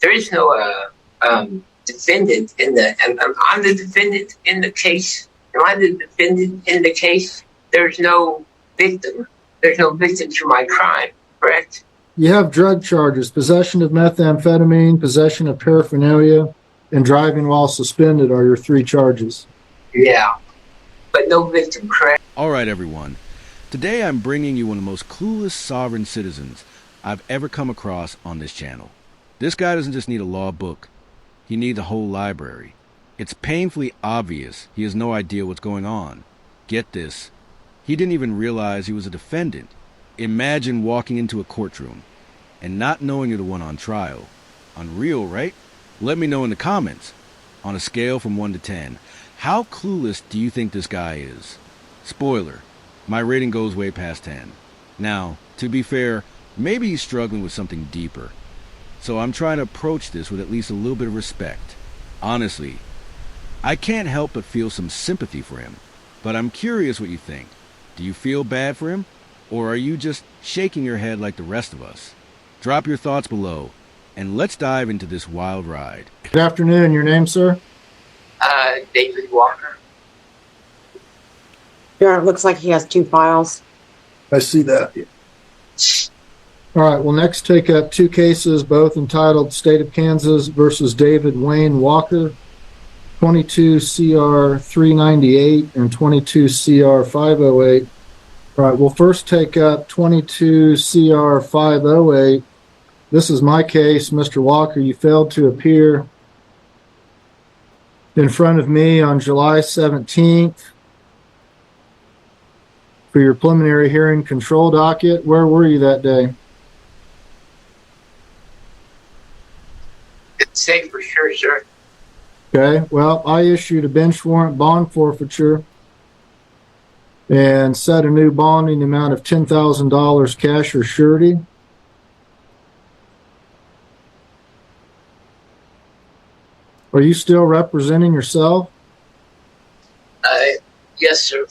there is no defendant in the. I'm the defendant in the case. Am I the defendant in the case? There's no victim. There's no victim to my crime. Correct. You have drug charges: possession of methamphetamine, possession of paraphernalia, and driving while suspended are your 3 charges. Yeah, but no victim. Correct. All right, everyone. Today I'm bringing you one of the most clueless sovereign citizens I've ever come across on this channel. This guy doesn't just need a law book. He needs a whole library. It's painfully obvious he has no idea what's going on. Get this. He didn't even realize he was a defendant. Imagine walking into a courtroom and not knowing you're the one on trial. Unreal, right? Let me know in the comments. On a scale from 1 to 10, how clueless do you think this guy is? Spoiler, my rating goes way past 10. Now, to be fair, maybe he's struggling with something deeper. So I'm trying to approach this with at least a little bit of respect. Honestly, I can't help but feel some sympathy for him. But I'm curious what you think. Do you feel bad for him? Or are you just shaking your head like the rest of us? Drop your thoughts below, and let's dive into this wild ride. Good afternoon. Your name, sir? David Walker. Yeah, it looks like he has 2 files. I see that. All right, we'll next take up 2 cases, both entitled State of Kansas versus David Wayne Walker, 22 CR 398 and 22 CR 508. All right, we'll first take up 22 CR 508. This is my case. Mr. Walker, you failed to appear in front of me on July 17th for your preliminary hearing control docket. Where were you that day? It's safe for sure, sir. Okay, well, I issued a bench warrant bond forfeiture and set a new bonding amount of $10,000 cash or surety. Are you still representing yourself? Yes, sir.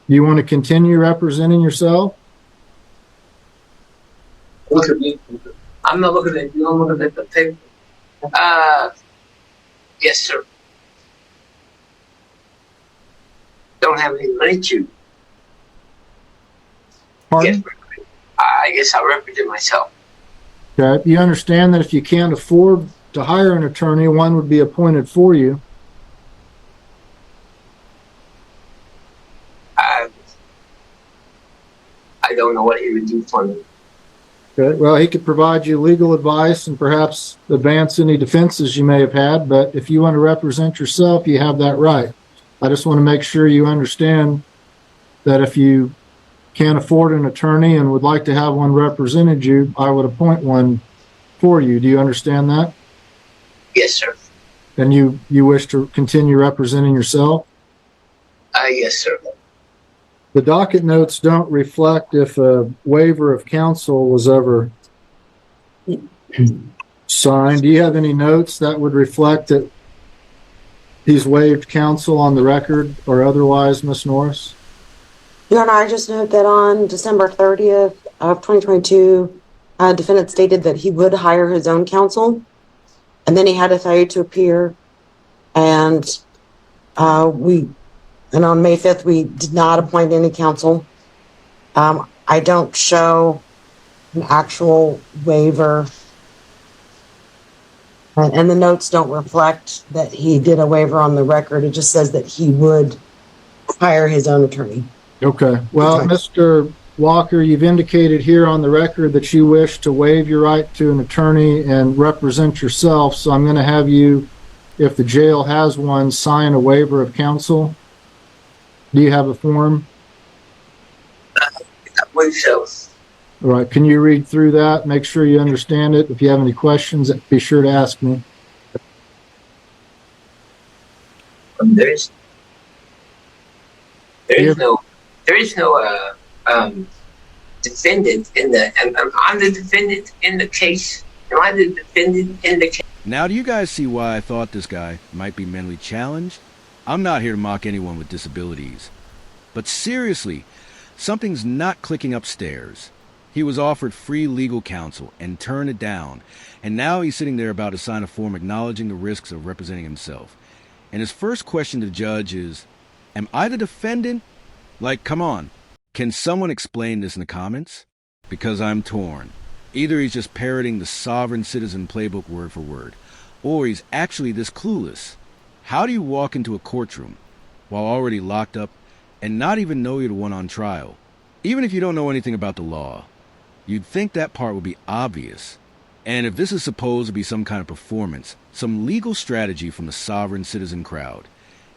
Do you want to continue representing yourself? Look at me. I'm not looking at you. I'm looking at the paper. Yes, sir. Don't have any money to. Pardon? I guess I'll represent myself. Okay. You understand that if you can't afford to hire an attorney, one would be appointed for you. I don't know what he would do for me. Okay. Well, he could provide you legal advice and perhaps advance any defenses you may have had, but if you want to represent yourself, you have that right. I just want to make sure you understand that if you can't afford an attorney and would like to have one represented you, I would appoint one for you. Do you understand that? Yes, sir. And you wish to continue representing yourself? Yes, sir. The docket notes don't reflect if a waiver of counsel was ever signed. Do you have any notes that would reflect that he's waived counsel on the record or otherwise, Ms. Norris? Your Honor, I just note that on December 30th of 2022, defendant stated that he would hire his own counsel, and then he had a failure to appear, and on May 5th, we did not appoint any counsel. I don't show an actual waiver, and the notes don't reflect that he did a waiver on the record. It just says that he would hire his own attorney. Okay. Well, Okay. Mr. Walker, you've indicated here on the record that you wish to waive your right to an attorney and represent yourself, so I'm going to have you, if the jail has one, sign a waiver of counsel. Do you have a form? I believe so. All right. Can you read through that? Make sure you understand it. If you have any questions, be sure to ask me. There is no defendant in the. I'm the defendant in the case. Am I the defendant in the case? Now, do you guys see why I thought this guy might be mentally challenged? I'm not here to mock anyone with disabilities. But seriously, something's not clicking upstairs. He was offered free legal counsel and turned it down, and now he's sitting there about to sign a form acknowledging the risks of representing himself. And his first question to the judge is, am I the defendant? Like, come on. Can someone explain this in the comments? Because I'm torn. Either he's just parroting the sovereign citizen playbook word for word, or he's actually this clueless. How do you walk into a courtroom while already locked up and not even know you're the one on trial? Even if you don't know anything about the law, you'd think that part would be obvious. And if this is supposed to be some kind of performance, some legal strategy from the sovereign citizen crowd,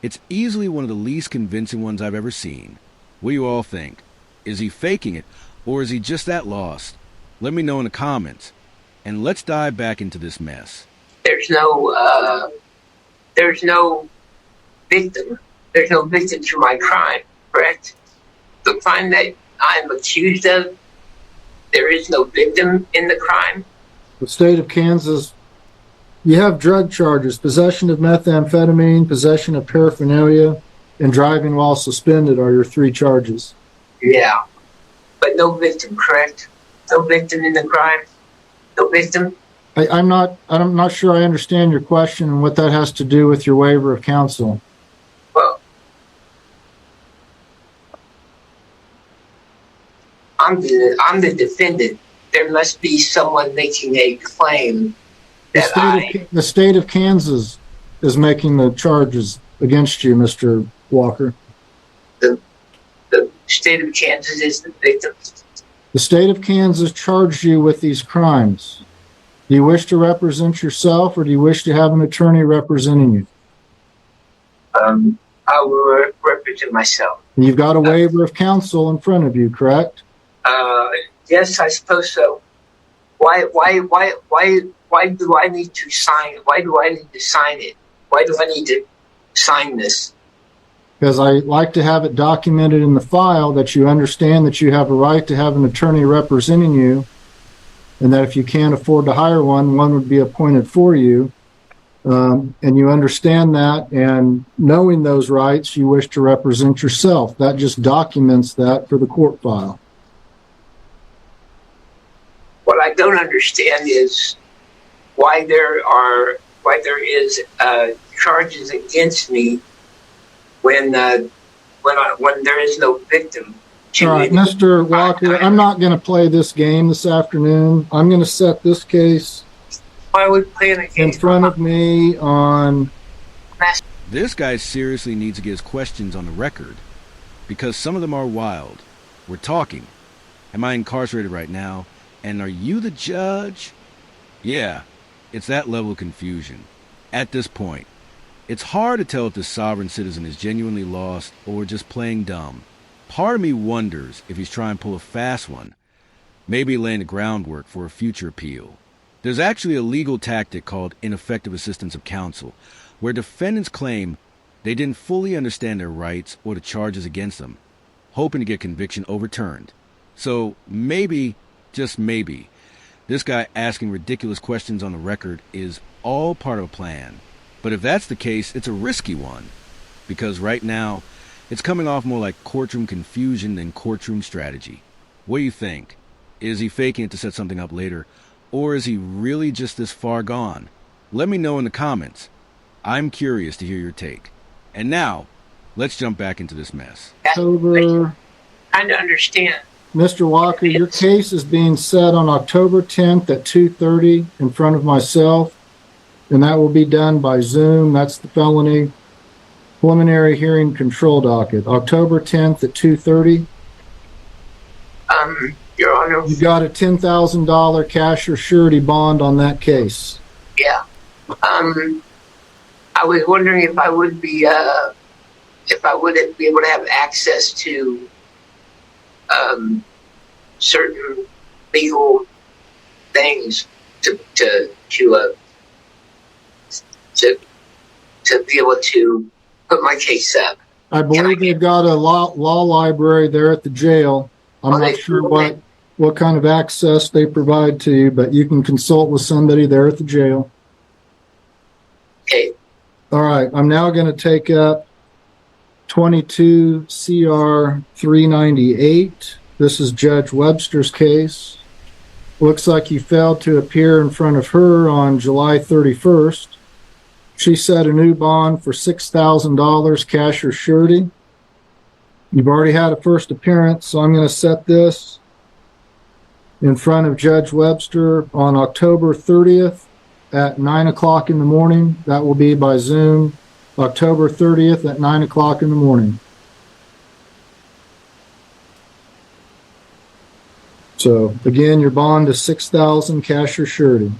it's easily one of the least convincing ones I've ever seen. What do you all think? Is he faking it, or is he just that lost? Let me know in the comments, and let's dive back into this mess. There's no victim. There's no victim to my crime, correct? The crime that I'm accused of, there is no victim in the crime. The state of Kansas, you have drug charges, possession of methamphetamine, possession of paraphernalia, and driving while suspended are your 3 charges. Yeah, but no victim, correct? No victim in the crime? No victim? I'm not sure I understand your question and what that has to do with your waiver of counsel. Well, I'm the defendant. There must be someone making a claim that The state of Kansas is making the charges against you, Mr. Walker. The state of Kansas is the victim. The state of Kansas charged you with these crimes. Do you wish to represent yourself, or do you wish to have an attorney representing you? I will represent myself. You've got a waiver of counsel in front of you, correct? Yes, I suppose so. Why do I need to sign? Why do I need to sign it? Why do I need to sign this? Because I like to have it documented in the file that you understand that you have a right to have an attorney representing you, and that if you can't afford to hire one would be appointed for you. And you understand that, and knowing those rights, you wish to represent yourself. That just documents that for the court file. What I don't understand is why there is charges against me when there is no victim. All right, Mr. Walker, I'm not going to play this game this afternoon. I'm going to set this case in front of me on... This guy seriously needs to get his questions on the record, because some of them are wild. We're talking. Am I incarcerated right now? And are you the judge? Yeah, it's that level of confusion. At this point, it's hard to tell if the sovereign citizen is genuinely lost or just playing dumb. Part of me wonders if he's trying to pull a fast one, maybe laying the groundwork for a future appeal. There's actually a legal tactic called ineffective assistance of counsel, where defendants claim they didn't fully understand their rights or the charges against them, hoping to get conviction overturned. So maybe, just maybe, this guy asking ridiculous questions on the record is all part of a plan. But if that's the case, it's a risky one, because right now, it's coming off more like courtroom confusion than courtroom strategy. What do you think? Is he faking it to set something up later, or is he really just this far gone? Let me know in the comments. I'm curious to hear your take. And now, let's jump back into this mess. October. Trying to understand. Mr. Walker, your case is being set on October 10th at 2:30 in front of myself, and that will be done by Zoom. That's the felony preliminary hearing control docket. October 10th at 2:30. Your Honor. You got a $10,000 cash or surety bond on that case. Yeah. I was wondering if I would be able to have access to certain legal things to be able to put my case up. I believe they've got a law library there at the jail. I'm not sure what kind of access they provide to you, but you can consult with somebody there at the jail. Okay. All right. I'm now going to take up 22 CR 398. This is Judge Webster's case. Looks like you failed to appear in front of her on July 31st. She set a new bond for $6,000 cash or surety. You've already had a first appearance, so I'm going to set this in front of Judge Webster on October 30th at 9 o'clock in the morning. That will be by Zoom, October 30th at 9 o'clock in the morning. So again, your bond is $6,000 cash or surety.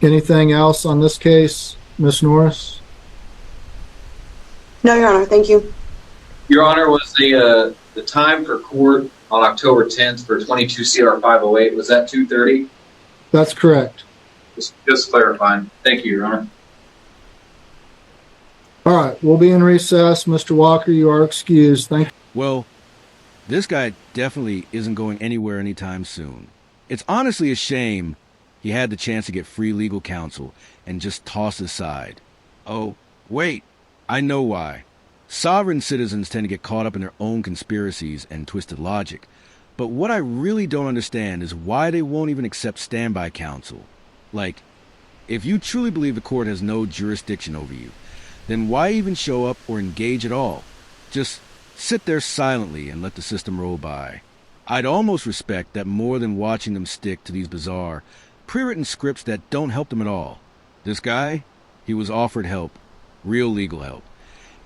Anything else on this case, Ms. Norris? No, Your Honor. Thank you. Your Honor, was the time for court on October 10th for 22 CR 508, was that 2:30? That's correct. Just clarifying. Thank you, Your Honor. All right, we'll be in recess. Mr. Walker, you are excused. Thank you. Well, this guy definitely isn't going anywhere anytime soon. It's honestly a shame he had the chance to get free legal counsel and just tossed it aside. Oh, wait, I know why. Sovereign citizens tend to get caught up in their own conspiracies and twisted logic. But what I really don't understand is why they won't even accept standby counsel. Like, if you truly believe the court has no jurisdiction over you, then why even show up or engage at all? Just sit there silently and let the system roll by. I'd almost respect that more than watching them stick to these bizarre, pre-written scripts that don't help them at all. This guy, he was offered help, real legal help,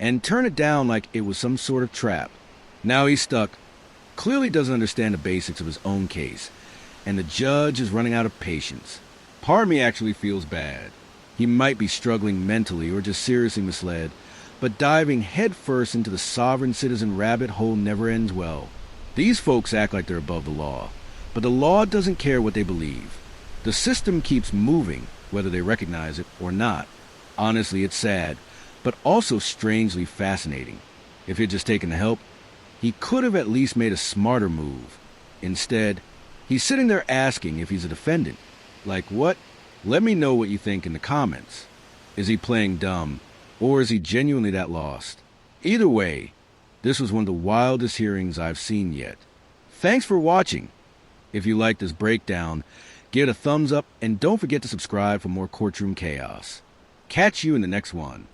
and turned it down like it was some sort of trap. Now he's stuck, clearly doesn't understand the basics of his own case, and the judge is running out of patience. Part of me actually feels bad. He might be struggling mentally or just seriously misled, but diving headfirst into the sovereign citizen rabbit hole never ends well. These folks act like they're above the law, but the law doesn't care what they believe. The system keeps moving, whether they recognize it or not. Honestly, it's sad, but also strangely fascinating. If he'd just taken the help, he could have at least made a smarter move. Instead, he's sitting there asking if he's a defendant. Like what? Let me know what you think in the comments. Is he playing dumb, or is he genuinely that lost? Either way, this was one of the wildest hearings I've seen yet. Thanks for watching. If you liked this breakdown, give it a thumbs up and don't forget to subscribe for more Courtroom Chaos. Catch you in the next one.